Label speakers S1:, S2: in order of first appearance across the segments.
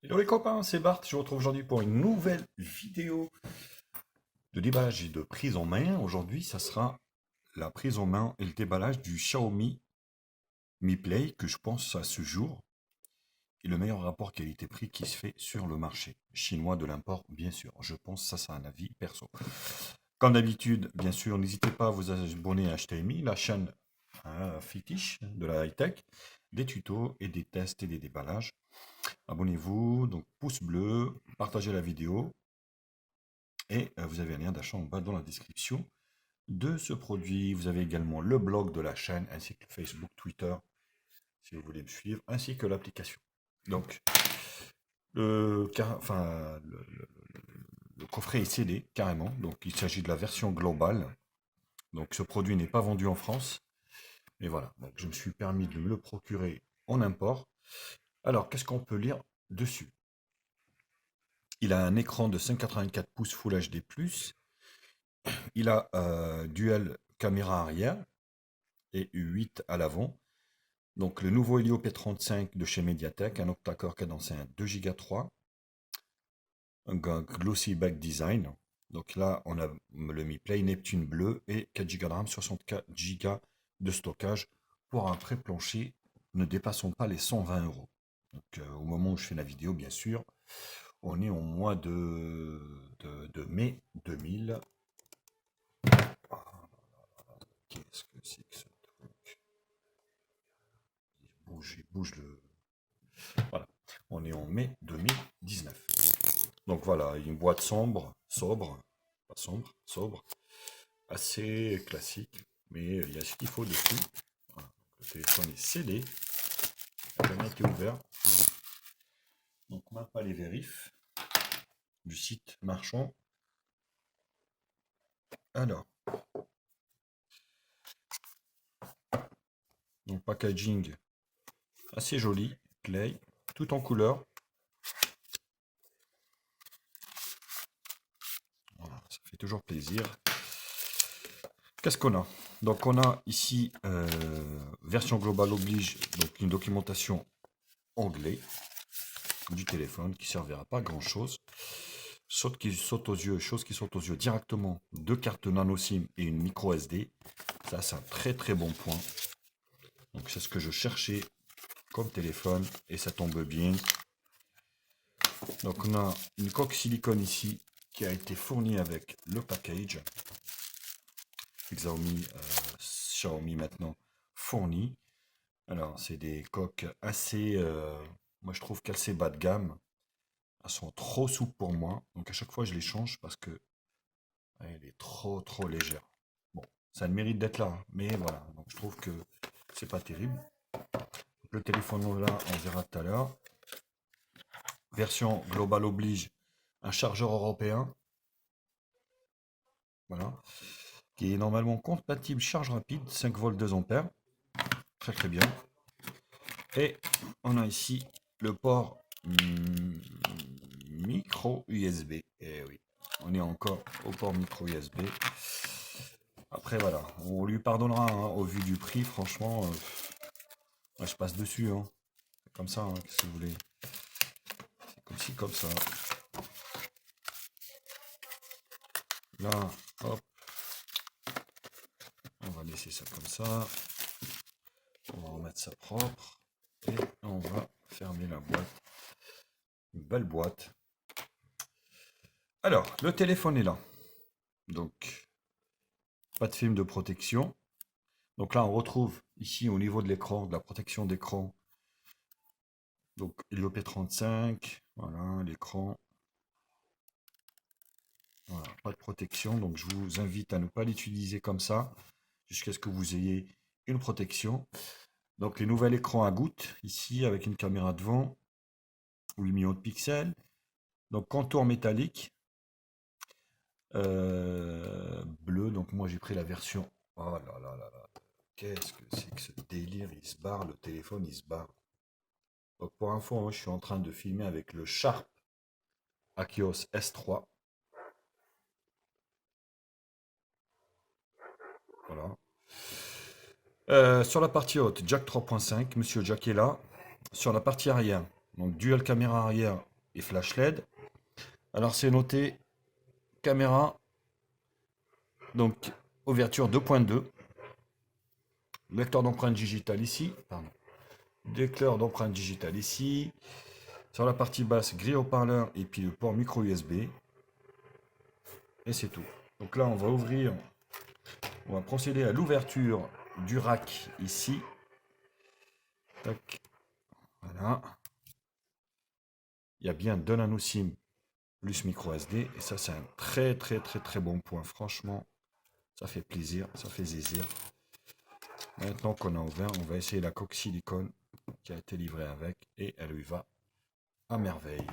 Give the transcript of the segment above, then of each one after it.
S1: Hello les copains, c'est Bart, je vous retrouve aujourd'hui pour une nouvelle vidéo de déballage et de prise en main. Aujourd'hui, ça sera la prise en main et le déballage du Xiaomi Mi Play, que je pense à ce jour est le meilleur rapport qualité-prix qui se fait sur le marché chinois de l'import, bien sûr. Je pense, ça c'est un avis perso. Comme d'habitude, bien sûr, n'hésitez pas à vous abonner à HTMI, la chaîne fétiche de la high-tech, des tutos et des tests et des déballages. Abonnez-vous, donc pouce bleu, partagez la vidéo et vous avez un lien d'achat en bas dans la description de ce produit. Vous avez également le blog de la chaîne ainsi que le Facebook, Twitter si vous voulez me suivre, ainsi que l'application. Donc, le coffret est scellé carrément, donc il s'agit de la version globale. Donc ce produit n'est pas vendu en France. Et voilà, donc je me suis permis de me le procurer en import. Alors, qu'est-ce qu'on peut lire dessus? Il a un écran de 5,84 pouces Full HD+. Il a dual caméra arrière et 8 à l'avant. Donc le nouveau Helio P35 de chez Mediatek, un octa-core cadencé à 2 Go 3, un glossy back design. Donc là, on a le Mi Play Neptune bleu et 4 Go de RAM, 64 Go de stockage pour un prix plancher ne dépassons pas les 120 euros. Donc au moment où je fais la vidéo, bien sûr, on est au mois de mai 2000. Qu'est-ce que c'est que ce truc? Bouge le. Voilà. On est en mai 2019. Donc voilà, une boîte sobre, pas sombre, sobre, assez classique, mais il y a ce qu'il faut dessus. Voilà. Le téléphone est scellé, il n'a jamais été ouvert. Donc on n'a pas les vérifs du site marchand. Alors, donc packaging assez joli, clay, tout en couleur. Voilà, ça fait toujours plaisir. Qu'est-ce qu'on a? Donc on a ici version globale oblige, donc une documentation anglais du téléphone qui servira pas à grand chose. Chose qui saute aux yeux directement, deux cartes nano SIM et une micro SD. Ça c'est un très très bon point. Donc c'est ce que je cherchais comme téléphone et ça tombe bien. Donc on a une coque silicone ici qui a été fournie avec le package. Xiaomi maintenant fourni. Alors c'est des coques assez, moi je trouve qu'assez bas de gamme. Elles sont trop souples pour moi, donc à chaque fois je les change parce que elle est trop légère. Bon, ça a le mérite d'être là, hein, mais voilà, donc je trouve que c'est pas terrible. Le téléphone là, on verra tout à l'heure. Version globale oblige, un chargeur européen, voilà, qui est normalement compatible charge rapide, 5 volts 2 ampères, très bien. Et on a ici le port micro USB. Et oui, on est encore au port micro USB. Après voilà, on lui pardonnera hein, au vu du prix, franchement, ouais, je passe dessus. Hein. Comme ça, hein, si vous voulez. C'est comme ci, comme ça. Là, hop, on va laisser ça comme ça. On va remettre ça propre. Et on va fermer la boîte. Une belle boîte. Alors, le téléphone est là. Donc, pas de film de protection. Donc là, on retrouve ici au niveau de l'écran, de la protection d'écran. Donc, Helio P35. Voilà, l'écran. Voilà, pas de protection. Donc, je vous invite à ne pas l'utiliser comme ça. Jusqu'à ce que vous ayez une protection. Donc, les nouvel écran à gouttes. Ici, avec une caméra devant. 8 millions de pixels. Donc, contour métallique. Bleu, donc moi j'ai pris la version. Oh là là là là. Qu'est-ce que c'est que ce délire? Il se barre, le téléphone il se barre. Donc pour info, moi, je suis en train de filmer avec le Sharp Aqios S3. Voilà. Sur la partie haute, jack 3.5, Monsieur Jack est là. Sur la partie arrière, donc dual caméra arrière et flash LED. Alors c'est noté caméra, donc ouverture 2.2, lecteur d'empreinte digitale ici, pardon, lecteur d'empreinte digitale ici. Sur la partie basse, grille haut-parleur et puis le port micro USB. Et c'est tout. Donc là, on va ouvrir, on va procéder à l'ouverture du rack ici. Tac, voilà. Il y a bien deux nano SIM plus micro SD. Et ça, c'est un très bon point. Franchement, ça fait plaisir, ça fait zizir. Maintenant qu'on a ouvert, on va essayer la coque silicone qui a été livrée avec. Et elle lui va à merveille.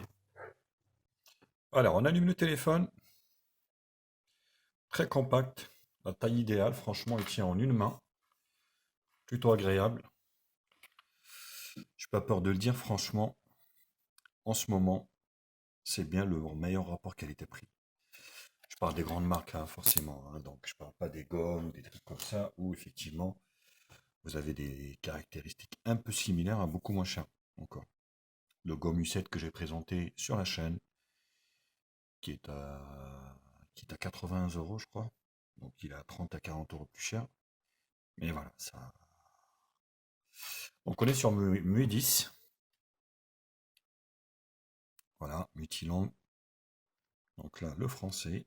S1: Alors, on allume le téléphone. Très compact. La taille idéale, franchement, il tient en une main. Plutôt agréable. Je n'ai pas peur de le dire, franchement. En ce moment, c'est bien le meilleur rapport qualité-prix. Je parle des grandes marques, hein, forcément. Hein, donc, je parle pas des gommes ou des trucs comme ça, où effectivement, vous avez des caractéristiques un peu similaires à beaucoup moins cher encore. Le gomme U7 que j'ai présenté sur la chaîne, qui est à 80 euros, je crois. Donc, il est à 30 à 40 euros plus cher. Mais voilà, ça. Donc, on est sur MUI 10. Voilà, multilangue. Donc là, le français.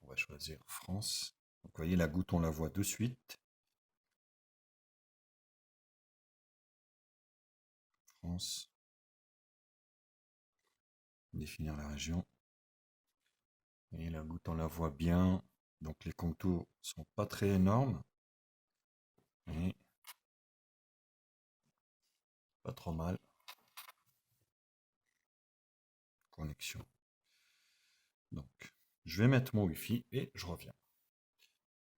S1: On va choisir France. Donc, vous voyez, la goutte, on la voit de suite. France. Définir la région. Et la goutte, on la voit bien. Donc les contours sont pas très énormes. Et pas trop mal. Connexion. Donc, je vais mettre mon Wi-Fi et je reviens.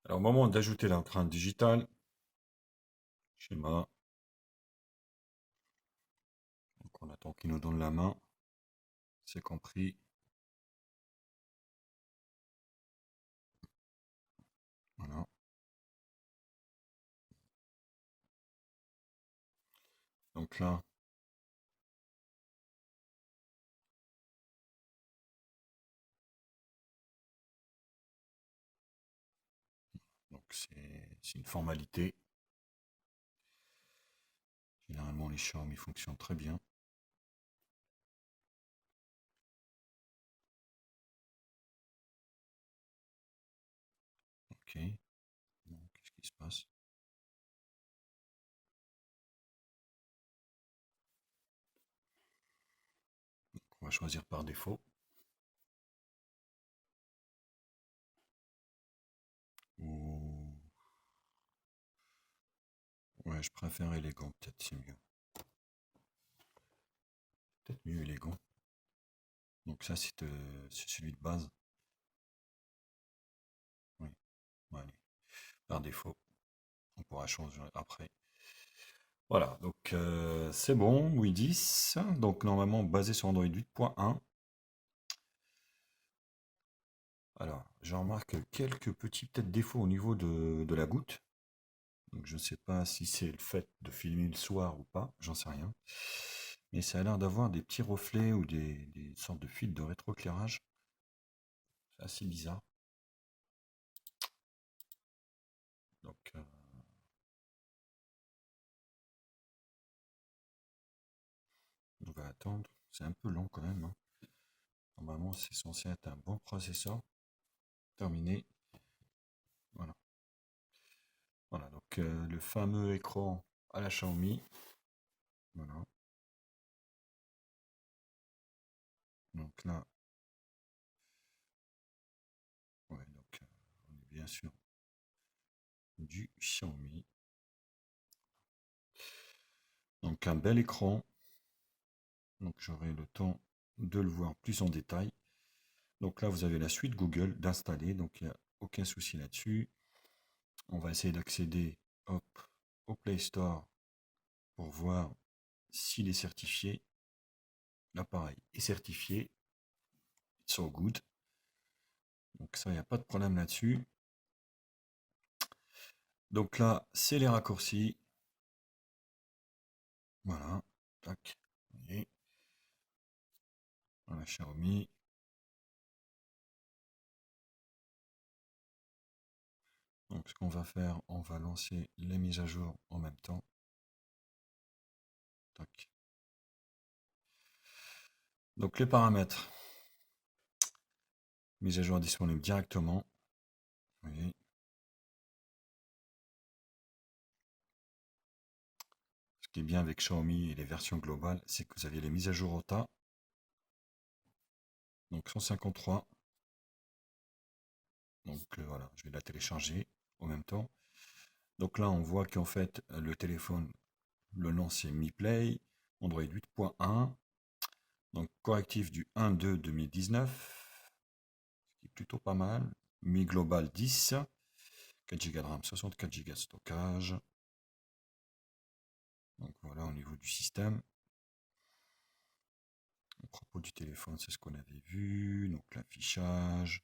S1: Alors, au moment d'ajouter l'empreinte digitale, schéma. Donc, on attend qu'il nous donne la main. C'est compris. Voilà. Donc là, donc c'est une formalité. Généralement, les Xiaomi fonctionnent très bien. Ok. Qu'est-ce qui se passe? On va choisir par défaut. Ou... Ouais, je préfère élégant, peut-être, c'est mieux. Peut-être mieux élégant. Donc ça, c'est celui de base. Oui, bon, allez. Par défaut. On pourra changer après. Voilà, donc c'est bon, MUI 10. Donc normalement basé sur Android 8.1. Alors, je remarque quelques petits peut-être défauts au niveau de la goutte. Donc je ne sais pas si c'est le fait de filmer le soir ou pas, j'en sais rien. Mais ça a l'air d'avoir des petits reflets ou des sortes de fils de rétroéclairage. C'est assez bizarre. Donc on va attendre. C'est un peu long quand même, hein. Normalement, c'est censé être un bon processeur. Terminé. Voilà. Voilà, donc le fameux écran à la Xiaomi. Voilà. Donc là, ouais, donc on est bien sûr du Xiaomi. Donc un bel écran. Donc j'aurai le temps de le voir plus en détail. Donc là, vous avez la suite Google d'installer. Donc il n'y a aucun souci là-dessus. On va essayer d'accéder au Play Store pour voir s'il est certifié. L'appareil est certifié. It's all good. Donc ça, il n'y a pas de problème là-dessus. Donc là, c'est les raccourcis. Voilà, tac. Et voilà, Xiaomi. Donc ce qu'on va faire, on va lancer les mises à jour en même temps. Tac. Donc les paramètres. Mise à jour disponible directement. Vous voyez. Ce qui est bien avec Xiaomi et les versions globales, c'est que vous avez les mises à jour OTA. Donc 153. Donc voilà, je vais la télécharger en même temps. Donc là, on voit qu'en fait, le téléphone, le nom c'est Mi Play, Android 8.1. Donc correctif du 1/2/2019, ce qui est plutôt pas mal. Mi Global 10, 4 Go de RAM, 64 Go de stockage. Donc voilà au niveau du système. À propos du téléphone, c'est ce qu'on avait vu. Donc l'affichage,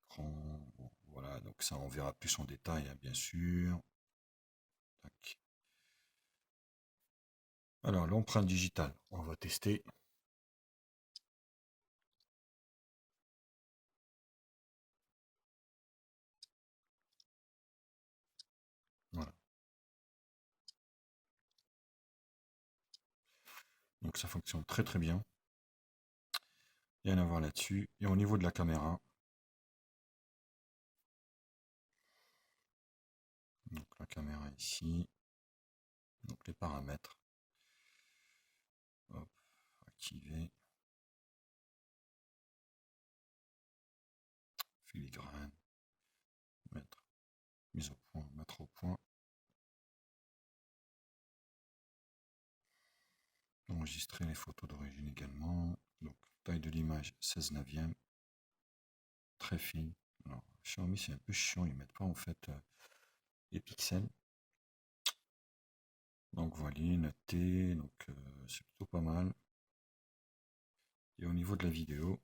S1: écran, bon, voilà, donc ça on verra plus en détail, hein, bien sûr. Tac. Alors l'empreinte digitale, on va tester. Voilà. Donc ça fonctionne très très bien. Rien à voir là-dessus. Et au niveau de la caméra, donc la caméra ici, donc les paramètres, hop, activer, filigrane, mettre, mise au point, mettre au point, enregistrer les photos d'origine également, donc taille de l'image 16/9, très fine. Alors Xiaomi c'est un peu chiant, ils mettent pas en fait les pixels. Donc voilà, noté, donc c'est plutôt pas mal. Et au niveau de la vidéo,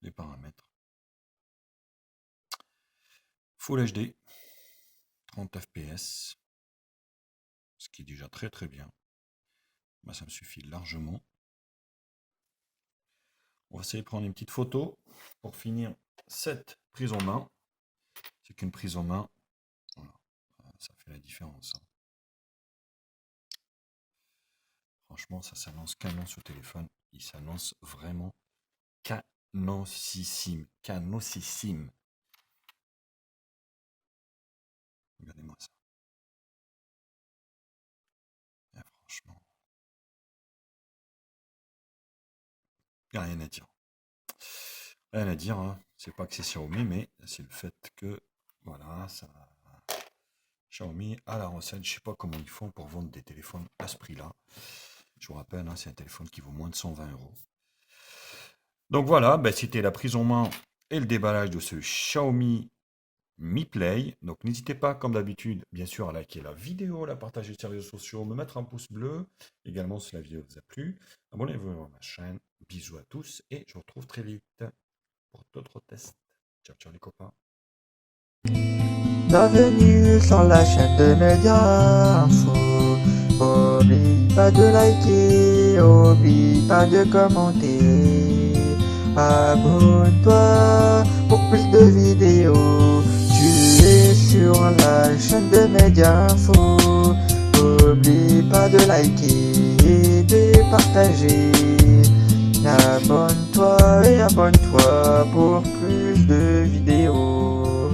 S1: les paramètres. Full HD, 30 fps, ce qui est déjà très très bien. Bah, ça me suffit largement. On va essayer de prendre une petite photo pour finir cette prise en main. C'est qu'une prise en main, voilà, ça fait la différence, hein. Franchement, ça s'annonce canon sur téléphone. Il s'annonce vraiment canossissime. Canossissime. Regardez-moi ça. Franchement, il n'y a rien à dire. Rien à dire, hein. C'est pas que c'est Xiaomi, mais c'est le fait que, voilà, ça... Xiaomi à la recette, je sais pas comment ils font pour vendre des téléphones à ce prix-là. Je vous rappelle, hein, c'est un téléphone qui vaut moins de 120 euros. Donc voilà, ben, c'était la prise en main et le déballage de ce Xiaomi Mi Play. Donc n'hésitez pas, comme d'habitude, bien sûr, à liker la vidéo, la partager sur les réseaux sociaux, me mettre un pouce bleu. Également, si la vidéo vous a plu, abonnez-vous à ma chaîne. Bisous à tous et je vous retrouve très vite pour d'autres tests. Ciao, ciao les copains.
S2: Bienvenue sur la chaîne de Média Info. Oublie pas de liker, oublie pas de commenter. Abonne-toi pour plus de vidéos. Tu es sur la chaîne de Média Info. Oublie pas de liker et de partager. Abonne-toi et abonne-toi pour plus de vidéos.